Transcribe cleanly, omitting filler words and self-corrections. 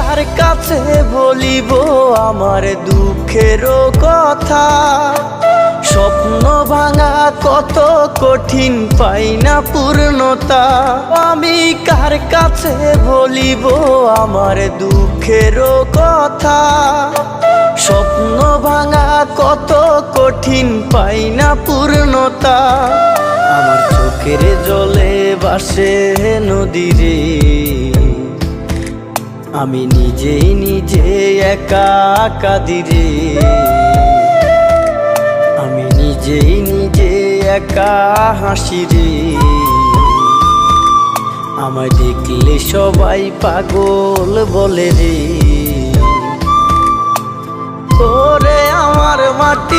কার কাছে বলিব আমার দুঃখের কথা? স্বপ্ন ভাঙা কত কঠিন, পাই না পূর্ণতা। আমি কার কাছে বলিব আমার দুঃখের কথা? স্বপ্ন ভাঙা কত কঠিন, পাই না পূর্ণতা। আমার চোখের জলে ভাসে নদীরে, আমি নিজেই নিজে একা কাঁদিরে। আমি নিজেই নিজে একা হাসিরে। আমায় দেখলে সবাই পাগল বলে রে। ওরে আমার মাটি